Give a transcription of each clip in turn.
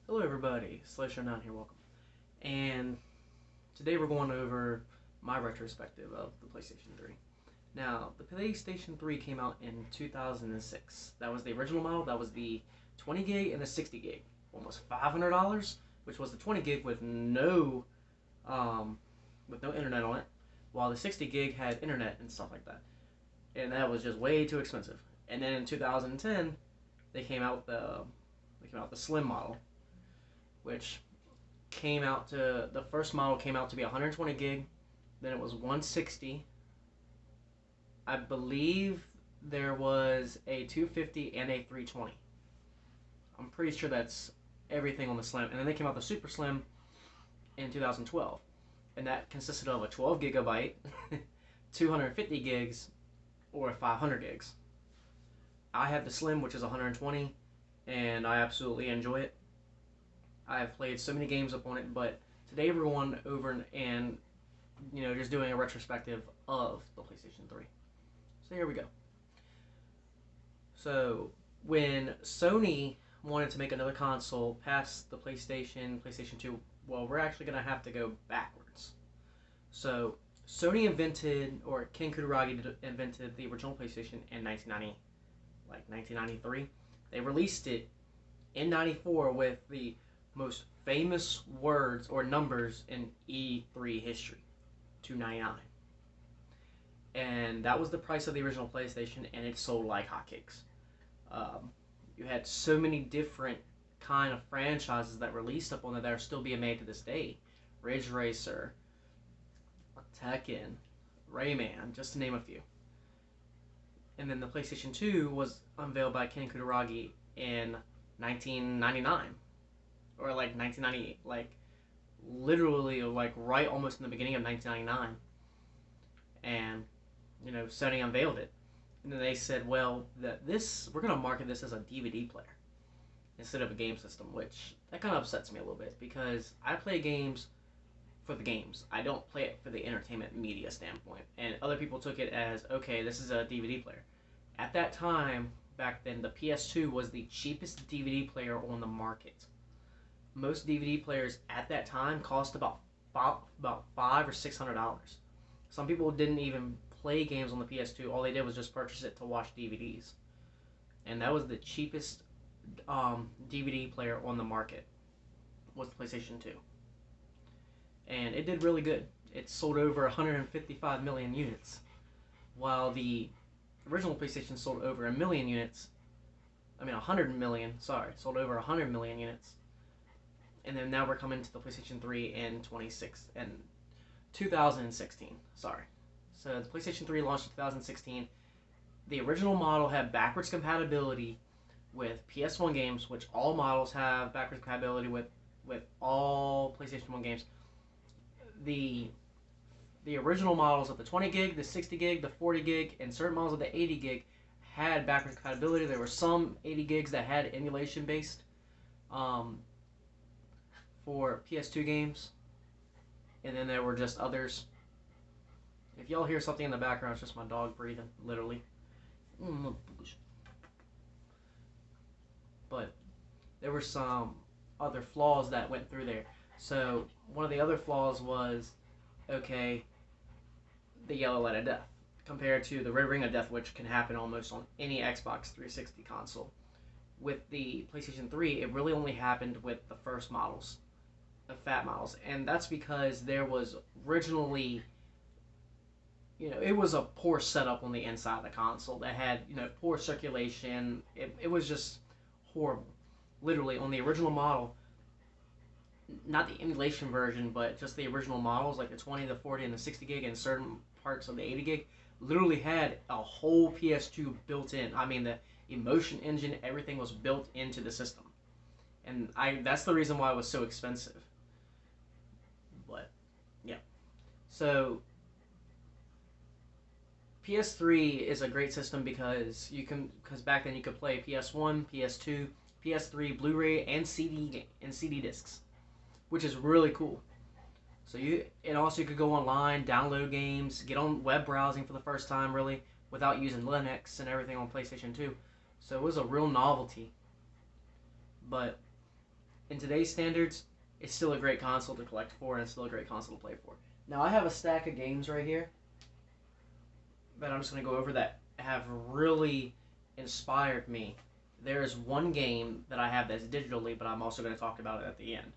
Hello everybody, Slow9 here, welcome. And today we're going over my retrospective of the PlayStation 3. Now, the PlayStation 3 came out in 2006. That was the original model, that was the 20 gig and the 60 gig. Almost $500, which was the 20 gig um, with no internet on it, while the 60 gig had internet and stuff like that. And that was just way too expensive. And then in 2010, they came out with the slim model, which the first model came out to be 120 gig, then it was 160. I believe there was a 250 and a 320. I'm pretty sure that's everything on the slim. And then they came out the super slim in 2012, and that consisted of a 12 gigabyte, 250 gigs, or 500 gigs. I have the slim, which is 120, and I absolutely enjoy it. I've played so many games up on it, but today we're going over and just doing a retrospective of the PlayStation 3. So here we go. So when Sony wanted to make another console past the PlayStation 2, well, we're actually going to have to go backwards. So Sony invented, or Ken Kutaragi invented the original PlayStation in 1993. They released it in 94 with the most famous words or numbers in E3 history, $299. And that was the price of the original PlayStation, and it sold like hotcakes. You had so many different kind of franchises that released up on there that are still being made to this day. Ridge Racer, Tekken, Rayman, just to name a few. And then the PlayStation 2 was unveiled by Ken Kutaragi in 1999. Or like 1998, like literally like right almost in the beginning of 1999. And Sony unveiled it. And then they said, well, we're going to market this as a DVD player instead of a game system, which that kind of upsets me a little bit because I play games for the games. I don't play it for the entertainment media standpoint. And other people took it as, okay, this is a DVD player. At that time, back then, the PS2 was the cheapest DVD player on the market. Most DVD players at that time cost about $500 or $600. Some people didn't even play games on the PS2. All they did was just purchase it to watch DVDs, and that was the cheapest DVD player on the market. Was the PlayStation 2, and it did really good. It sold over 155 million units, while the original PlayStation sold over 1 million units. 100 million. Sorry, sold over 100 million units. And then now we're coming to the PlayStation 3 in 2016. Sorry. So the PlayStation 3 launched in 2016. The original model had backwards compatibility with PS1 games, which all models have backwards compatibility with all PlayStation 1 games. The original models of the 20 gig, the 60 gig, the 40 gig, and certain models of the 80 gig had backwards compatibility. There were some 80 gigs that had emulation based. For PS2 games, and then there were just others. If y'all hear something in the background, it's just my dog breathing, literally. But there were some other flaws that went through there. So one of the other flaws was, okay, the yellow light of death, compared to the red ring of death, which can happen almost on any Xbox 360 console. With the PlayStation 3, it really only happened with the first models, the fat models, and that's because there was originally, it was a poor setup on the inside of the console that had, poor circulation. It was just horrible. Literally, on the original model, not the emulation version, but just the original models, like the 20, the 40, and the 60 gig, and certain parts of the 80 gig, literally had a whole PS2 built in. The emotion engine, everything was built into the system. And that's the reason why it was so expensive. But yeah. So PS3 is a great system because back then you could play PS1, PS2, PS3, Blu-ray, and CD discs, which is really cool. So you could go online, download games, get on web browsing for the first time, really, without using Linux and everything on PlayStation 2. So it was a real novelty. But in today's standards, it's still a great console to collect for, and it's still a great console to play for. Now, I have a stack of games right here that I'm just going to go over that have really inspired me. There is one game that I have that's digitally, but I'm also going to talk about it at the end.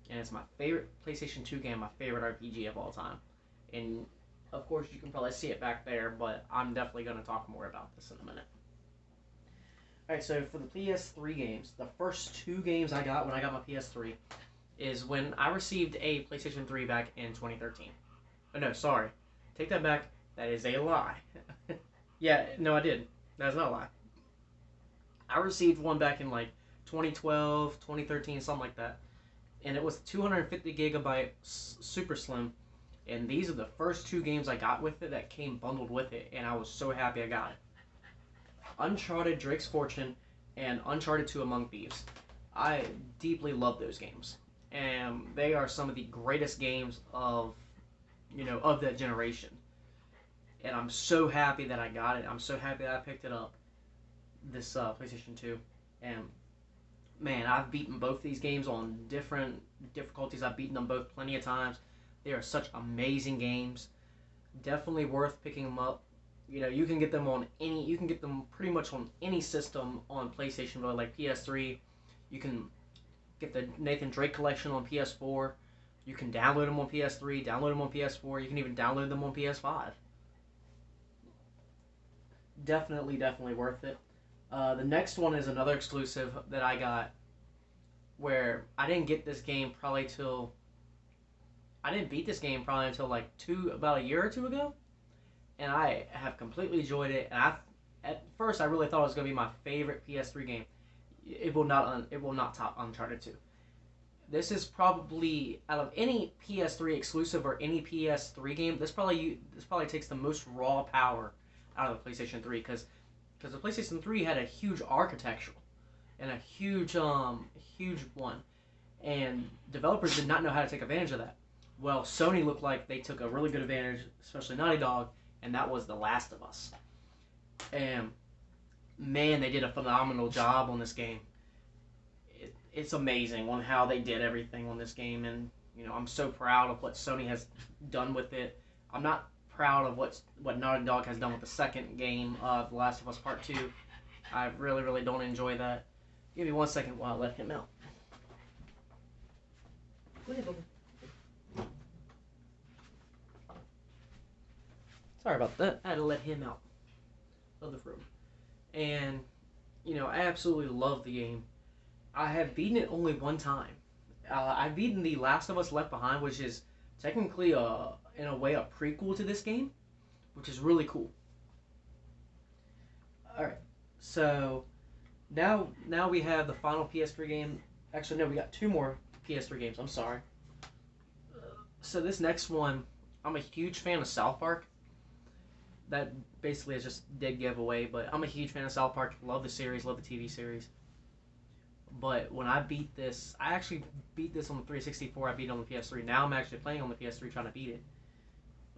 And it's my favorite PlayStation 2 game, my favorite RPG of all time. And of course, you can probably see it back there, but I'm definitely going to talk more about this in a minute. Alright, so for the PS3 games, the first two games I got when I got my PS3 is when I received a PlayStation 3 back in 2013. Oh, no, sorry. Take that back. That is a lie. Yeah, no, I did. That's not a lie. I received one back in like 2012, 2013, something like that. And it was 250 gigabyte super slim. And these are the first two games I got with it that came bundled with it. And I was so happy I got it. Uncharted Drake's Fortune and Uncharted 2 Among Thieves. I deeply love those games. And they are some of the greatest games of that generation. And I'm so happy that I got it. I'm so happy that I picked it up, this PlayStation 2. And man, I've beaten both these games on different difficulties. I've beaten them both plenty of times. They are such amazing games. Definitely worth picking them up. You can get them you can get them pretty much on any system on PlayStation, but like PS3. You can get the Nathan Drake collection on PS4. You can download them on PS3, download them on PS4. You can even download them on PS5. Definitely worth it. The next one is another exclusive that I got, where I didn't get this game probably till... I didn't beat this game probably until like about a year or two ago. And I have completely enjoyed it. And at first I really thought it was going to be my favorite PS3 game. It will not top Uncharted 2. This is probably, out of any PS3 exclusive or any PS3 game, this probably takes the most raw power out of the PlayStation 3, because the PlayStation 3 had a huge architecture and a huge one, and developers did not know how to take advantage of that. Well, Sony looked like they took a really good advantage, especially Naughty Dog, and that was The Last of Us. And man, they did a phenomenal job on this game. It's amazing on how they did everything on this game, and I'm so proud of what Sony has done with it. I'm not proud of what Naughty Dog has done with the second game of The Last of Us Part 2. I really don't enjoy that. Give me 1 second while I let him out. Go ahead, Bubba. Sorry about that. I had to let him out of the room. And, I absolutely love the game. I have beaten it only one time. I've beaten The Last of Us Left Behind, which is technically, in a way, a prequel to this game, which is really cool. Alright, so now we have the final PS3 game. Actually, no, we got two more PS3 games. I'm sorry. So this next one, I'm a huge fan of South Park. That basically is just dead giveaway, but I'm a huge fan of South Park. Love the series, love the TV series. But when I beat this, I actually beat this on the 364. I beat it on the PS3. Now I'm actually playing on the PS3 trying to beat it.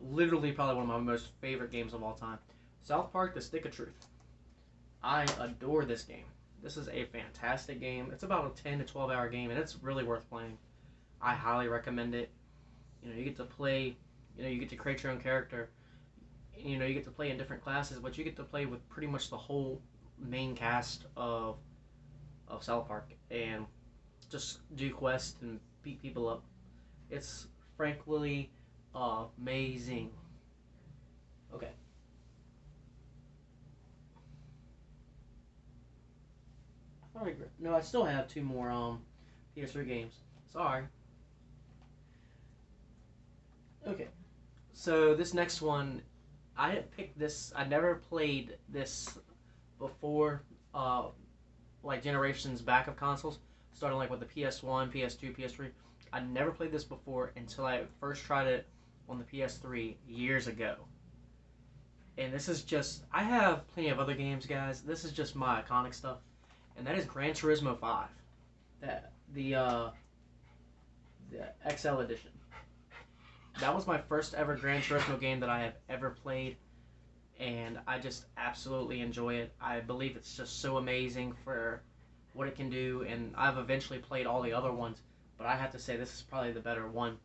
Literally probably one of my most favorite games of all time. South Park, The Stick of Truth. I adore this game. This is a fantastic game. It's about a 10 to 12 hour game, and it's really worth playing. I highly recommend it. You get to play, you get to create your own character. You get to play in different classes, but you get to play with pretty much the whole main cast of South Park, and just do quests and beat people up. It's frankly amazing. Okay. No, I still have two more PS3 games. Sorry. Okay. So this next one, I didn't pick this. I never played this before. Like generations back of consoles, starting like with the PS1, PS2, PS3. I never played this before until I first tried it on the PS3 years ago. And this is just, I have plenty of other games, guys. This is just my iconic stuff, and that is Gran Turismo 5, the XL edition. That was my first ever Gran Turismo game that I have ever played, and I just absolutely enjoy it. I believe it's just so amazing for what it can do, and I've eventually played all the other ones, but I have to say this is probably the better one,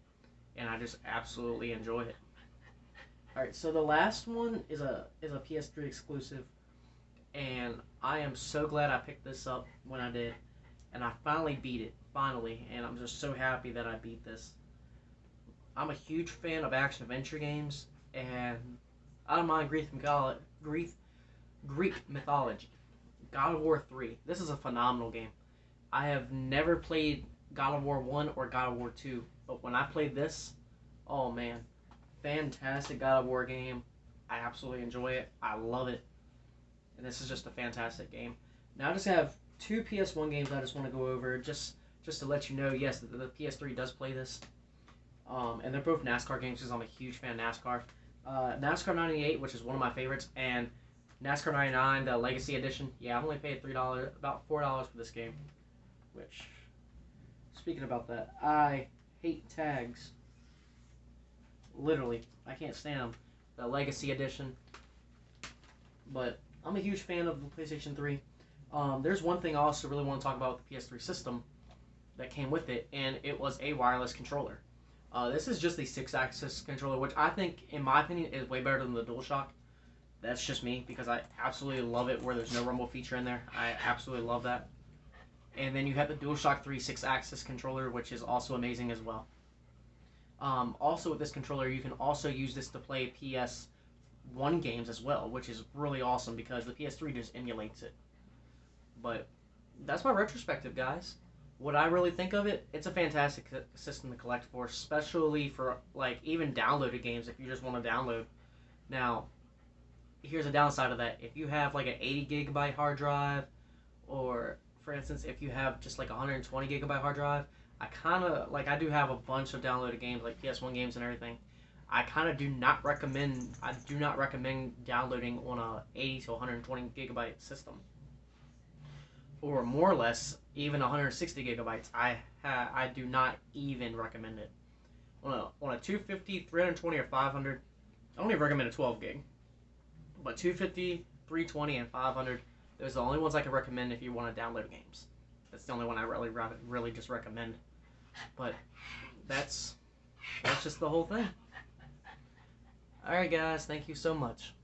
and I just absolutely enjoy it. All right, so the last one is a PS3 exclusive, and I am so glad I picked this up when I did, and I finally beat it, finally, and I'm just so happy that I beat this. I'm a huge fan of action adventure games, and I don't mind Greek mythology. God of War 3. This is a phenomenal game. I have never played God of War 1 or God of War 2, but when I played this, oh man, fantastic God of War game. I absolutely enjoy it. I love it. And this is just a fantastic game. Now I just have two PS1 games I just want to go over just to let you know, yes, the PS3 does play this. And they're both NASCAR games because I'm a huge fan of NASCAR. NASCAR 98, which is one of my favorites, and NASCAR 99, the Legacy Edition. Yeah, I've only paid about $4 for this game. Which, speaking about that, I hate tags. Literally, I can't stand them. The Legacy Edition. But I'm a huge fan of the PlayStation 3. There's one thing I also really want to talk about with the PS3 system that came with it, and it was a wireless controller. This is just the 6-axis controller, which I think, in my opinion, is way better than the DualShock. That's just me, because I absolutely love it where there's no rumble feature in there. I absolutely love that. And then you have the DualShock 3 6-axis controller, which is also amazing as well. Also with this controller, you can also use this to play PS1 games as well, which is really awesome because the PS3 just emulates it. But that's my retrospective, guys. What I really think of it, it's a fantastic system to collect for, especially for like even downloaded games if you just want to download. Now, here's a downside of that. If you have like an 80 gigabyte hard drive, or for instance, if you have just like a 120 gigabyte hard drive, I do have a bunch of downloaded games like PS1 games and everything. I do not recommend downloading on a 80 to 120 gigabyte system, or more or less even 160 gigabytes. I do not even recommend it. On a 250, 320, or 500, I only recommend a 12 gig. But 250, 320, and 500, those are the only ones I can recommend if you want to download games. That's the only one I really just recommend. But that's just the whole thing. Alright guys, thank you so much.